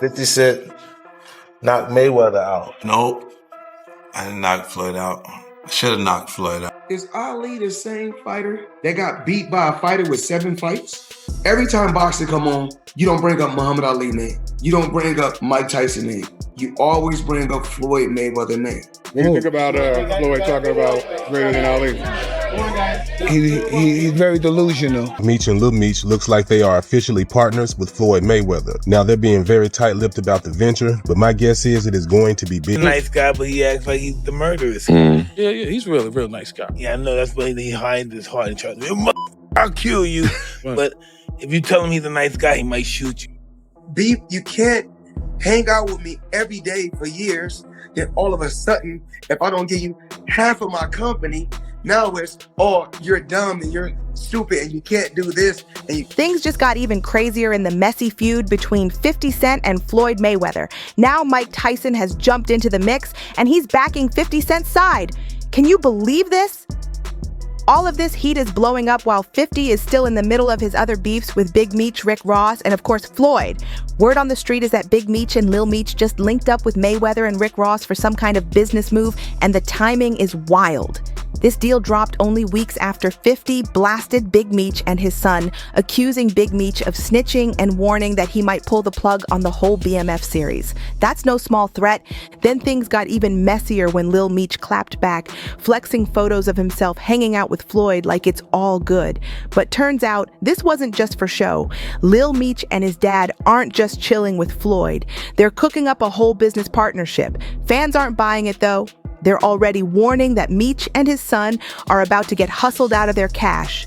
50 Cent knocked Mayweather out. Nope. I didn't knock Floyd out. I should have knocked Floyd out. Is Ali the same fighter that got beat by a fighter with 7 fights? Every time boxing come on, you don't bring up Muhammad Ali name. You don't bring up Mike Tyson name. You always bring up Floyd Mayweather name. What do you think about Floyd talking about greater than Ali? He's very delusional. Meech and Lil Meech looks like they are officially partners with Floyd Mayweather. Now they're being very tight-lipped about the venture, but my guess is it is going to be big. He's a nice guy, but he acts like he's the murderous. Yeah, he's really a real nice guy. Yeah, I know that's why he hides his heart and tries to, I'll kill you. But if you tell him he's a nice guy, he might shoot you. Beef, you can't hang out with me every day for years, then all of a sudden, if I don't give you half of my company, now it's, oh, you're dumb and you're stupid and you can't do this. Things just got even crazier in the messy feud between 50 Cent and Floyd Mayweather. Now Mike Tyson has jumped into the mix and he's backing 50 Cent's side. Can you believe this? All of this heat is blowing up while 50 is still in the middle of his other beefs with Big Meech, Rick Ross, and of course Floyd. Word on the street is that Big Meech and Lil Meech just linked up with Mayweather and Rick Ross for some kind of business move, and the timing is wild. This deal dropped only weeks after 50 blasted Big Meech and his son, accusing Big Meech of snitching and warning that he might pull the plug on the whole BMF series. That's no small threat. Then things got even messier when Lil Meech clapped back, flexing photos of himself hanging out with Floyd like it's all good. But turns out this wasn't just for show. Lil Meech and his dad aren't just chilling with Floyd. They're cooking up a whole business partnership. Fans aren't buying it though. They're already warning that Meech and his son are about to get hustled out of their cash.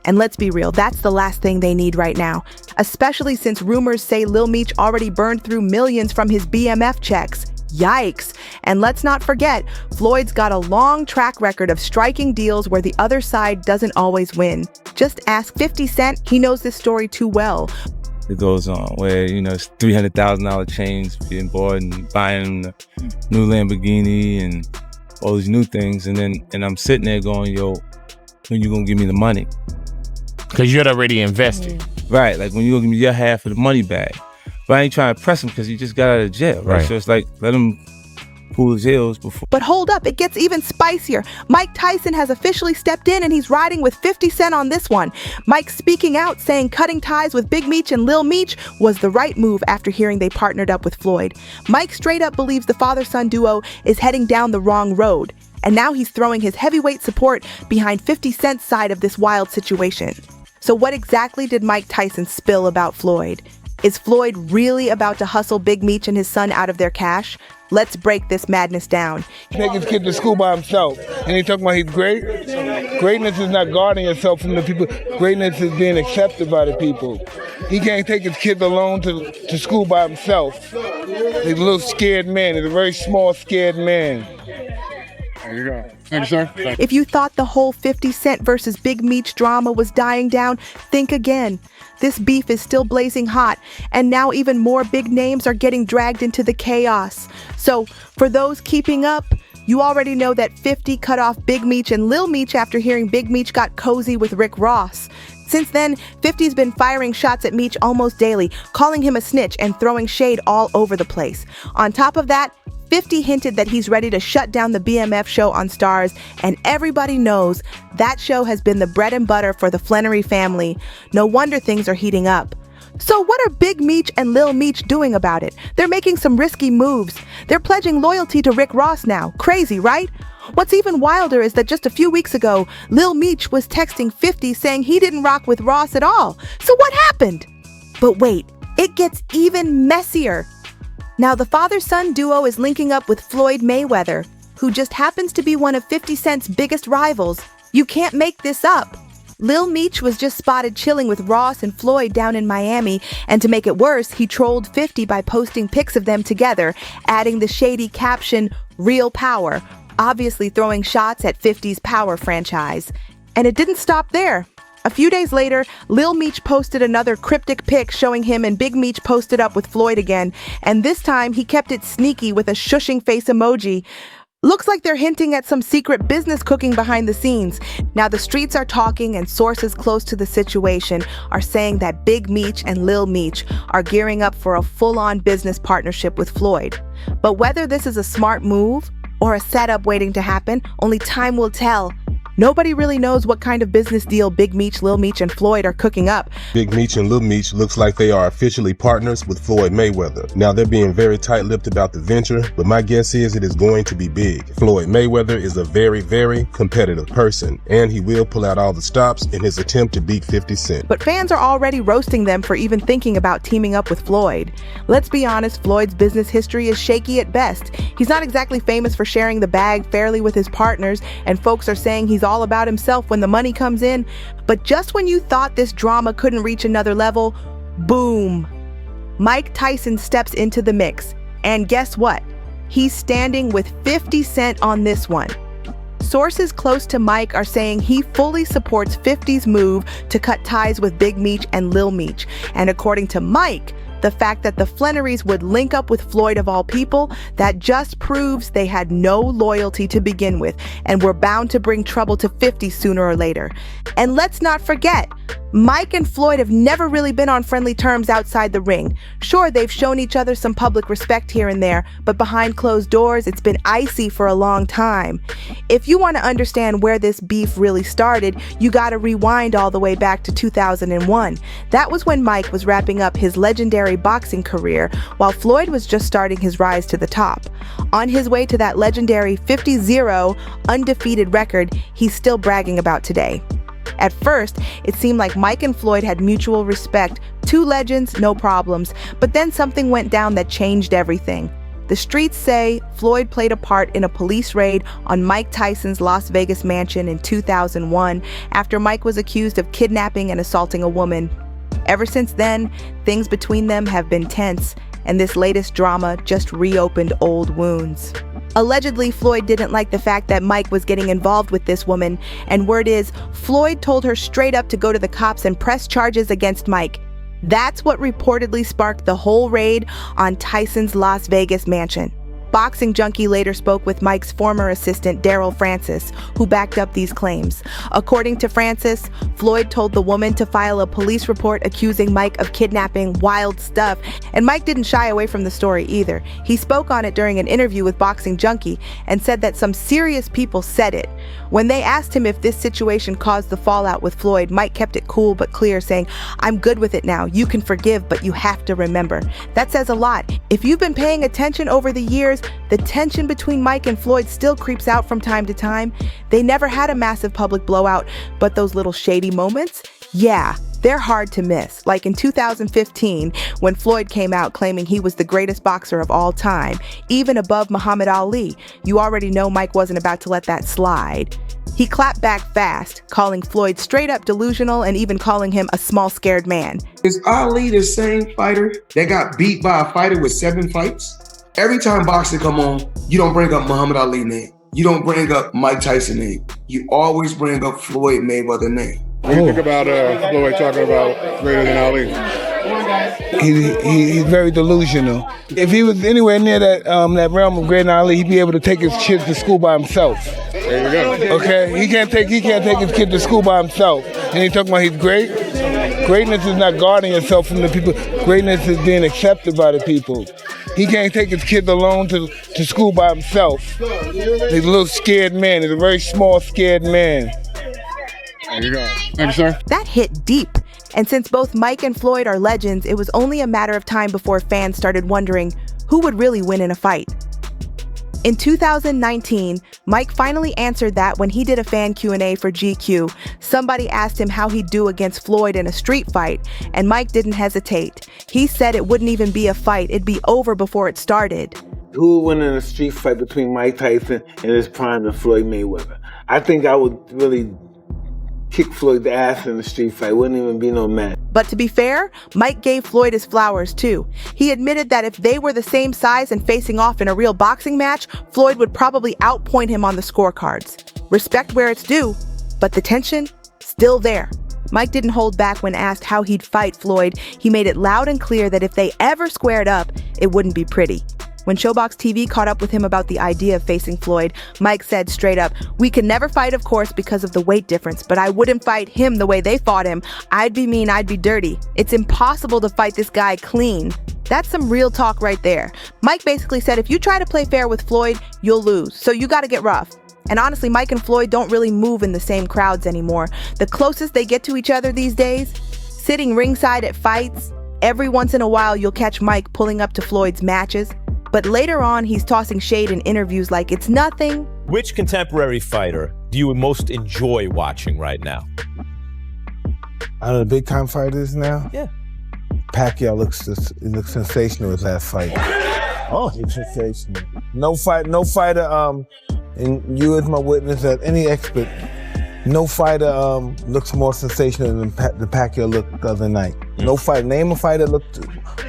And let's be real, that's the last thing they need right now, especially since rumors say Lil Meech already burned through millions from his BMF checks. Yikes. And let's not forget, Floyd's got a long track record of striking deals where the other side doesn't always win. Just ask 50 Cent, he knows this story too well. It goes on where, it's $300,000 chains being bought and buying a new Lamborghini and all these new things. And I'm sitting there going, yo, when you gonna give me the money? Because you had already invested. Right, like when you gonna give me your half of the money back. But I ain't trying to press him because he just got out of jail, right? So it's like, let him pull his heels before. But hold up, it gets even spicier. Mike Tyson has officially stepped in and he's riding with 50 Cent on this one. Mike speaking out saying cutting ties with Big Meech and Lil Meech was the right move after hearing they partnered up with Floyd. Mike straight up believes the father-son duo is heading down the wrong road. And now he's throwing his heavyweight support behind 50 Cent's side of this wild situation. So what exactly did Mike Tyson spill about Floyd? Is Floyd really about to hustle Big Meech and his son out of their cash? Let's break this madness down. Take his kid to school by himself, and he talking about he's great. Greatness is not guarding yourself from the people. Greatness is being accepted by the people. He can't take his kids alone to school by himself. He's a little scared man. He's a very small, scared man. There you go. Thank you, sir. If you thought the whole 50 Cent versus Big Meech drama was dying down, think again. This beef is still blazing hot, and now even more big names are getting dragged into the chaos. So, for those keeping up, you already know that 50 cut off Big Meech and Lil Meech after hearing Big Meech got cozy with Rick Ross. Since then, 50's been firing shots at Meech almost daily, calling him a snitch and throwing shade all over the place. On top of that, 50 hinted that he's ready to shut down the BMF show on Starz, and everybody knows that show has been the bread and butter for the Flannery family. No wonder things are heating up. So what are Big Meech and Lil Meech doing about it? They're making some risky moves. They're pledging loyalty to Rick Ross now. Crazy, right? What's even wilder is that just a few weeks ago, Lil Meech was texting 50 saying he didn't rock with Ross at all. So what happened? But wait, it gets even messier. Now the father-son duo is linking up with Floyd Mayweather, who just happens to be one of 50 Cent's biggest rivals. You can't make this up. Lil Meech was just spotted chilling with Ross and Floyd down in Miami, and to make it worse, he trolled 50 by posting pics of them together, adding the shady caption, "Real Power," obviously throwing shots at 50's Power franchise. And it didn't stop there. A few days later, Lil Meech posted another cryptic pic showing him and Big Meech posted up with Floyd again, and this time he kept it sneaky with a shushing face emoji. Looks like they're hinting at some secret business cooking behind the scenes. Now the streets are talking, and sources close to the situation are saying that Big Meech and Lil Meech are gearing up for a full-on business partnership with Floyd. But whether this is a smart move or a setup waiting to happen, only time will tell. Nobody really knows what kind of business deal Big Meech, Lil Meech, and Floyd are cooking up. Big Meech and Lil Meech looks like they are officially partners with Floyd Mayweather. Now they're being very tight-lipped about the venture, but my guess is it is going to be big. Floyd Mayweather is a very, very competitive person, and he will pull out all the stops in his attempt to beat 50 Cent. But fans are already roasting them for even thinking about teaming up with Floyd. Let's be honest, Floyd's business history is shaky at best. He's not exactly famous for sharing the bag fairly with his partners, and folks are saying he's all about himself when the money comes in. But just when you thought this drama couldn't reach another level, boom, Mike Tyson steps into the mix. And guess what? He's standing with 50 Cent on this one. Sources close to Mike are saying he fully supports 50's move to cut ties with Big Meech and Lil Meech. And according to Mike, the fact that the Flannerys would link up with Floyd of all people, that just proves they had no loyalty to begin with and were bound to bring trouble to 50 sooner or later. And let's not forget, Mike and Floyd have never really been on friendly terms outside the ring. Sure, they've shown each other some public respect here and there, but behind closed doors, it's been icy for a long time. If you want to understand where this beef really started, you gotta rewind all the way back to 2001. That was when Mike was wrapping up his legendary boxing career, while Floyd was just starting his rise to the top. On his way to that legendary 50-0 undefeated record he's still bragging about today. At first, it seemed like Mike and Floyd had mutual respect, two legends, no problems, but then something went down that changed everything. The streets say Floyd played a part in a police raid on Mike Tyson's Las Vegas mansion in 2001 after Mike was accused of kidnapping and assaulting a woman. Ever since then, things between them have been tense, and this latest drama just reopened old wounds. Allegedly, Floyd didn't like the fact that Mike was getting involved with this woman, and word is, Floyd told her straight up to go to the cops and press charges against Mike. That's what reportedly sparked the whole raid on Tyson's Las Vegas mansion. Boxing Junkie later spoke with Mike's former assistant, Daryl Francis, who backed up these claims. According to Francis, Floyd told the woman to file a police report accusing Mike of kidnapping, wild stuff, and Mike didn't shy away from the story either. He spoke on it during an interview with Boxing Junkie and said that some serious people said it. When they asked him if this situation caused the fallout with Floyd, Mike kept it cool but clear, saying, "I'm good with it now. You can forgive, but you have to remember." That says a lot. If you've been paying attention over the years, the tension between Mike and Floyd still creeps out from time to time. They never had a massive public blowout, but those little shady moments, yeah, they're hard to miss. Like in 2015, when Floyd came out claiming he was the greatest boxer of all time, even above Muhammad Ali. You already know Mike wasn't about to let that slide. He clapped back fast, calling Floyd straight up delusional and even calling him a small scared man. Is Ali the same fighter that got beat by a fighter with 7 fights? Every time boxing come on, you don't bring up Muhammad Ali name. You don't bring up Mike Tyson name. You always bring up Floyd Mayweather name. What do you think about Floyd talking about greater than Ali? He's very delusional. If he was anywhere near that realm of greater than Ali, he'd be able to take his kids to school by himself. There you go. Okay, he can't take his kid to school by himself. And he's talking about he's great. Greatness is not guarding yourself from the people. Greatness is being accepted by the people. He can't take his kids alone to school by himself. He's a little scared man. He's a very small, scared man. There you go. Thank you, sir. That hit deep. And since both Mike and Floyd are legends, it was only a matter of time before fans started wondering who would really win in a fight. In 2019, Mike finally answered that when he did a fan Q&A for GQ. Somebody asked him how he'd do against Floyd in a street fight, and Mike didn't hesitate. He said it wouldn't even be a fight, it'd be over before it started. Who would win in a street fight between Mike Tyson and his prime and Floyd Mayweather? I think I would really kick Floyd's ass in the street fight. Wouldn't even be no match. But to be fair, Mike gave Floyd his flowers too. He admitted that if they were the same size and facing off in a real boxing match, Floyd would probably outpoint him on the scorecards. Respect where it's due, but the tension, still there. Mike didn't hold back when asked how he'd fight Floyd. He made it loud and clear that if they ever squared up, it wouldn't be pretty. When Showbox TV caught up with him about the idea of facing Floyd, Mike said straight up, "We can never fight, of course, because of the weight difference, but I wouldn't fight him the way they fought him. I'd be mean, I'd be dirty. It's impossible to fight this guy clean." That's some real talk right there. Mike basically said if you try to play fair with Floyd, you'll lose, so you gotta get rough. And honestly, Mike and Floyd don't really move in the same crowds anymore. The closest they get to each other these days, sitting ringside at fights. Every once in a while, you'll catch Mike pulling up to Floyd's matches. But later on, he's tossing shade in interviews like it's nothing. Which contemporary fighter do you most enjoy watching right now? Out of the big time fighters now? Yeah. Pacquiao looks sensational with that fight. Oh, he's sensational. No fighter, and you as my witness, that any expert, no fighter looks more sensational than the Pacquiao looked the other night. No fighter, name a fighter looked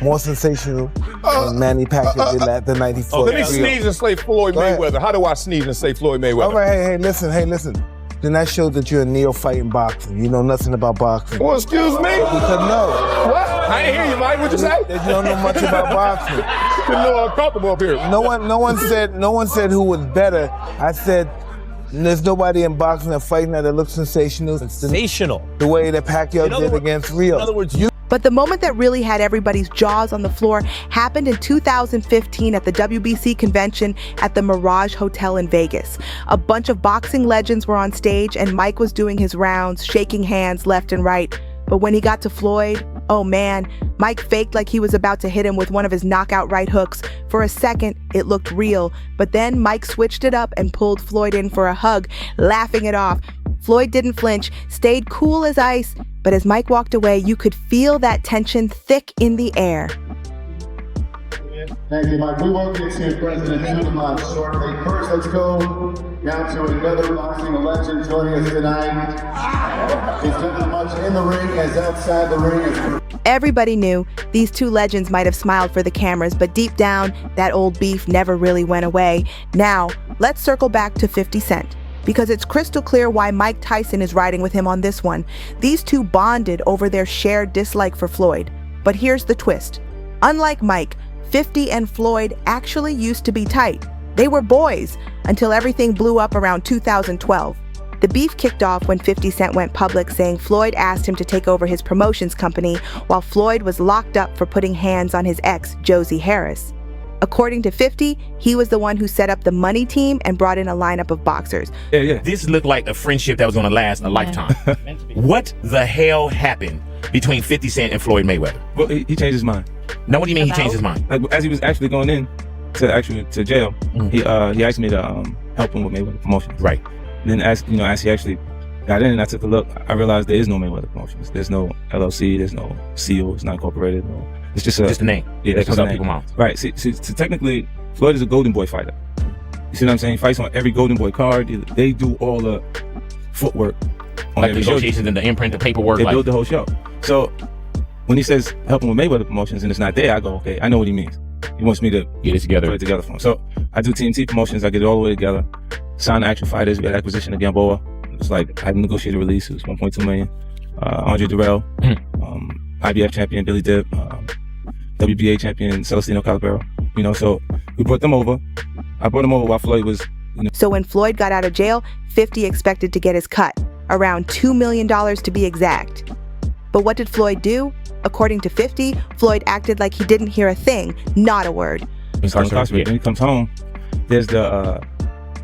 more sensational than Manny Pacquiao did the night he fought. Let me sneeze and say Floyd Mayweather. How do I sneeze and say Floyd Mayweather? All right, hey, listen. Then that shows that you're a neophyte in boxing. You know nothing about boxing. Well, excuse me? Because no. What? I didn't hear you, Mike. What'd you say? That you don't know much about boxing. Didn't know I'm comfortable up here. No one said who was better. I said there's nobody in boxing that fighting that looks sensational. Sensational. The way that Pacquiao did against Rio. In other words, But the moment that really had everybody's jaws on the floor happened in 2015 at the WBC convention at the Mirage Hotel in Vegas. A bunch of boxing legends were on stage and Mike was doing his rounds, shaking hands left and right. But when he got to Floyd, oh man, Mike faked like he was about to hit him with one of his knockout right hooks. For a second, it looked real, but then Mike switched it up and pulled Floyd in for a hug, laughing it off. Floyd didn't flinch, stayed cool as ice, but as Mike walked away, you could feel that tension thick in the air. Thank you, Mike. We will get to President Truman shortly. First, let's go down to another boxing legend joining us tonight. He's done as much in the ring as outside the ring. Everybody knew these two legends might have smiled for the cameras, but deep down, that old beef never really went away. Now, let's circle back to 50 Cent. Because it's crystal clear why Mike Tyson is riding with him on this one. These two bonded over their shared dislike for Floyd. But here's the twist. Unlike Mike, 50 and Floyd actually used to be tight. They were boys until everything blew up around 2012. The beef kicked off when 50 Cent went public saying Floyd asked him to take over his promotions company while Floyd was locked up for putting hands on his ex, Josie Harris. According to 50, he was the one who set up the money team and brought in a lineup of boxers. Yeah. This looked like a friendship that was going to last a lifetime. What the hell happened between 50 Cent and Floyd Mayweather? Well, he changed his mind. Now, what do you mean he changed his mind? Like, as he was actually going in to jail, he asked me to help him with Mayweather Promotions. Right. Then as he actually got in and I took a look, I realized there is no Mayweather Promotions. There's no LLC, there's no seal, it's not incorporated. No. It's just a name. Yeah, that comes out people's mouths. Right. See, technically, Floyd is a Golden Boy fighter. You see what I'm saying? He fights on every Golden Boy card. They do all the footwork. On like the negotiations and the imprint, the paperwork. They build the whole show. So when he says help him with Mayweather Promotions and it's not there, I go, okay, I know what he means. He wants me to get it together. Put it together for him. So I do TNT Promotions. I get it all the way together. Sign the actual fighters. We got acquisition of Gamboa. It's like I had a negotiated release. It was 1.2 million. Andre Durrell, IBF champion Billy Dip. WBA champion Celestino Calabero, so we brought them over. I brought them over while Floyd was, So when Floyd got out of jail, 50 expected to get his cut, around $2 million to be exact. But what did Floyd do? According to 50, Floyd acted like he didn't hear a thing, not a word. When he comes home, there's the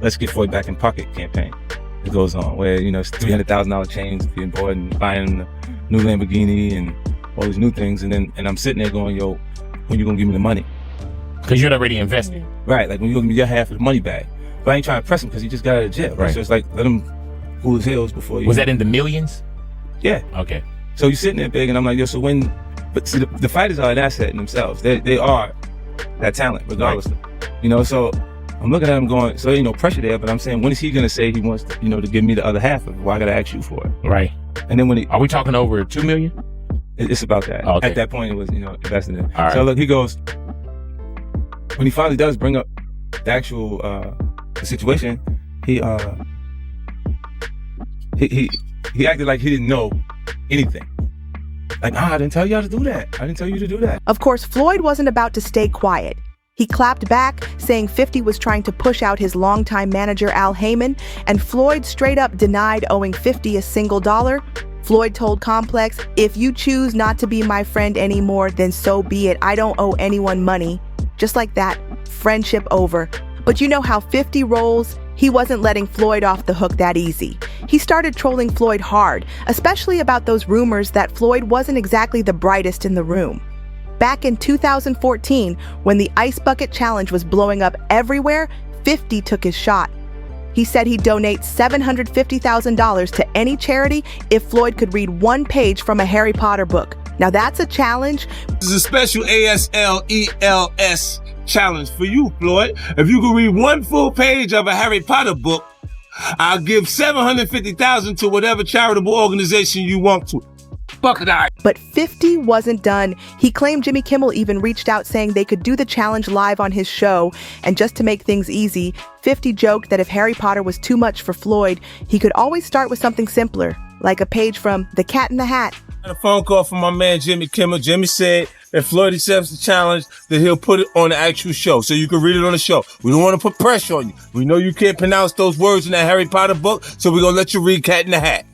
Let's Get Floyd Back in Pocket campaign. It goes on where, it's $300,000 chains being bought and buying a new Lamborghini and all these new things, and I'm sitting there going, yo, when you gonna give me the money? Because you're already invested. Right, like when you gonna give me your half of the money back. But I ain't trying to press him because he just got out of jail. Right. So it's like, let him cool his heels before you. Was that in the millions? Yeah. Okay. So you're sitting there big, and I'm like, yo, so when, but see, the fighters are an asset in themselves. They are that talent, regardless. Right. So I'm looking at him going, so no pressure there, but I'm saying, when is he gonna say he wants to, to give me the other half of it? Why I gotta ask you for it? Right. And then are we talking over 2 million? It's about that. Oh, okay. At that point, it was, invested in. All right. So look, he goes, when he finally does bring up the actual the situation, he acted like he didn't know anything. Like, I didn't tell y'all to do that. I didn't tell you to do that. Of course, Floyd wasn't about to stay quiet. He clapped back, saying 50 was trying to push out his longtime manager Al Heyman, and Floyd straight up denied owing 50 a single dollar. Floyd told Complex, "If you choose not to be my friend anymore, then so be it. I don't owe anyone money." Just like that, friendship over. But you know how 50 rolls? He wasn't letting Floyd off the hook that easy. He started trolling Floyd hard, especially about those rumors that Floyd wasn't exactly the brightest in the room. Back in 2014, when the Ice Bucket Challenge was blowing up everywhere, 50 took his shot. He said he'd donate $750,000 to any charity if Floyd could read one page from a Harry Potter book. Now that's a challenge. This is a special ASLELS challenge for you, Floyd. If you can read one full page of a Harry Potter book, I'll give $750,000 to whatever charitable organization you want to. But 50 wasn't done. He claimed Jimmy Kimmel even reached out saying they could do the challenge live on his show. And just to make things easy, 50 joked that if Harry Potter was too much for Floyd, he could always start with something simpler, like a page from The Cat in the Hat. I had a phone call from my man Jimmy Kimmel. Jimmy said if Floyd accepts the challenge, that he'll put it on the actual show, so you can read it on the show. We don't want to put pressure on you. We know you can't pronounce those words in that Harry Potter book, so we're gonna let you read Cat in the Hat.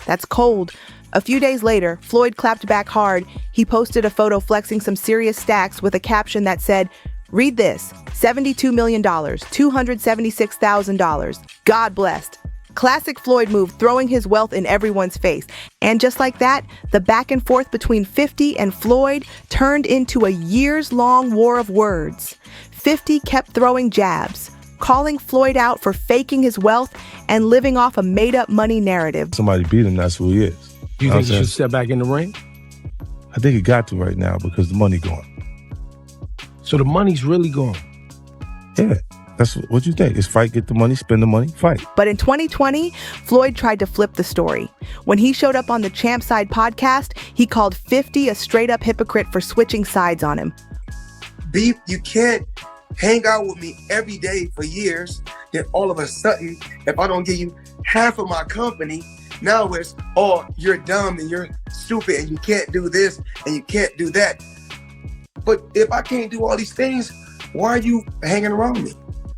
That's cold. A few days later, Floyd clapped back hard. He posted a photo flexing some serious stacks with a caption that said, "Read this, $72 million, $276,000. God blessed." Classic Floyd move, throwing his wealth in everyone's face. And just like that, the back and forth between 50 and Floyd turned into a years-long war of words. 50 kept throwing jabs, calling Floyd out for faking his wealth and living off a made-up money narrative. Somebody beat him, that's who he is. Do you think he should step back in the ring? I think he got to right now because the money gone. So the money's really gone? Yeah, that's what you think. It's fight, get the money, spend the money, fight. But in 2020, Floyd tried to flip the story. When he showed up on the Champ Side podcast, he called 50 a straight-up hypocrite for switching sides on him. Beef, you can't hang out with me every day for years, then all of a sudden, if I don't give you half of my company, now it's, oh, you're dumb and you're stupid and you can't do this and you can't do that. But if I can't do all these things, why are you hanging around me?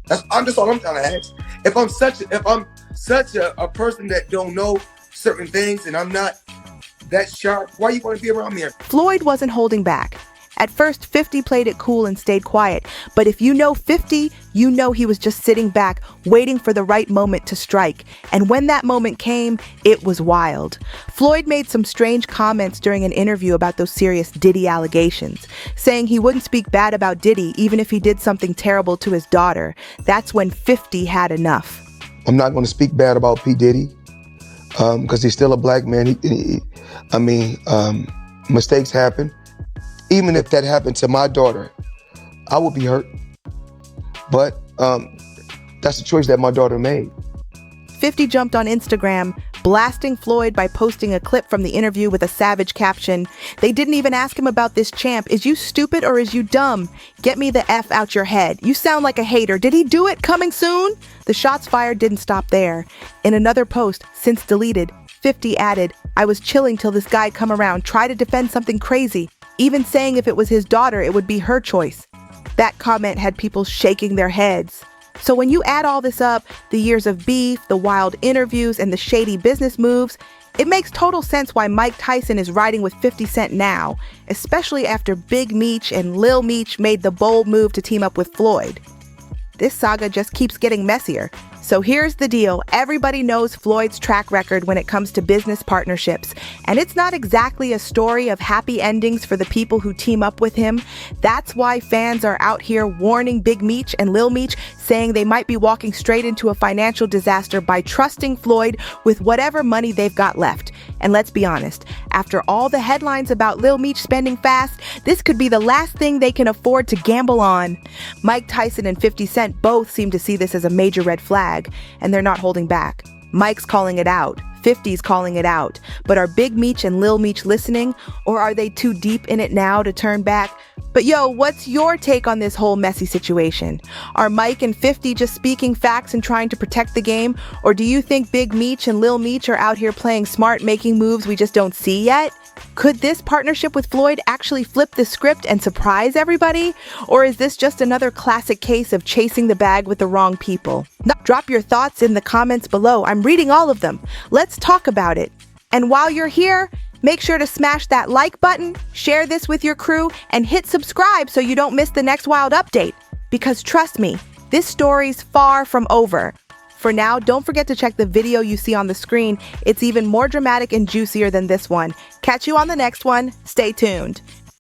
That's all I'm trying to ask. If I'm such a person that don't know certain things and I'm not that sharp, why you want to be around me? Floyd wasn't holding back. At first, 50 played it cool and stayed quiet. But if you know 50, you know he was just sitting back, waiting for the right moment to strike. And when that moment came, it was wild. Floyd made some strange comments during an interview about those serious Diddy allegations, saying he wouldn't speak bad about Diddy even if he did something terrible to his daughter. That's when 50 had enough. I'm not going to speak bad about P. Diddy because he's still a black man. Mistakes happen. Even if that happened to my daughter, I would be hurt. But that's the choice that my daughter made. 50 jumped on Instagram, blasting Floyd by posting a clip from the interview with a savage caption. "They didn't even ask him about this champ. Is you stupid or is you dumb? Get me the F out your head. You sound like a hater. Did he do it? Coming soon?" The shots fired didn't stop there. In another post, since deleted, 50 added, "I was chilling till this guy come around, try to defend something crazy. Even saying if it was his daughter, it would be her choice." That comment had people shaking their heads. So when you add all this up, the years of beef, the wild interviews, and the shady business moves, it makes total sense why Mike Tyson is riding with 50 Cent now, especially after Big Meech and Lil Meech made the bold move to team up with Floyd. This saga just keeps getting messier. So here's the deal. Everybody knows Floyd's track record when it comes to business partnerships. And it's not exactly a story of happy endings for the people who team up with him. That's why fans are out here warning Big Meech and Lil Meech, saying they might be walking straight into a financial disaster by trusting Floyd with whatever money they've got left. And let's be honest, after all the headlines about Lil Meech spending fast, this could be the last thing they can afford to gamble on. Mike Tyson and 50 Cent both seem to see this as a major red flag, and they're not holding back. Mike's calling it out. 50's calling it out. But are Big Meech and Lil Meech listening, or are they too deep in it now to turn back? But yo, what's your take on this whole messy situation? Are Mike and 50 just speaking facts and trying to protect the game? Or do you think Big Meech and Lil Meech are out here playing smart, making moves we just don't see yet? Could this partnership with Floyd actually flip the script and surprise everybody? Or is this just another classic case of chasing the bag with the wrong people? Drop your thoughts in the comments below. I'm reading all of them. Let's talk about it. And while you're here, make sure to smash that like button, share this with your crew, and hit subscribe so you don't miss the next wild update. Because trust me, this story's far from over. For now, don't forget to check the video you see on the screen. It's even more dramatic and juicier than this one. Catch you on the next one. Stay tuned.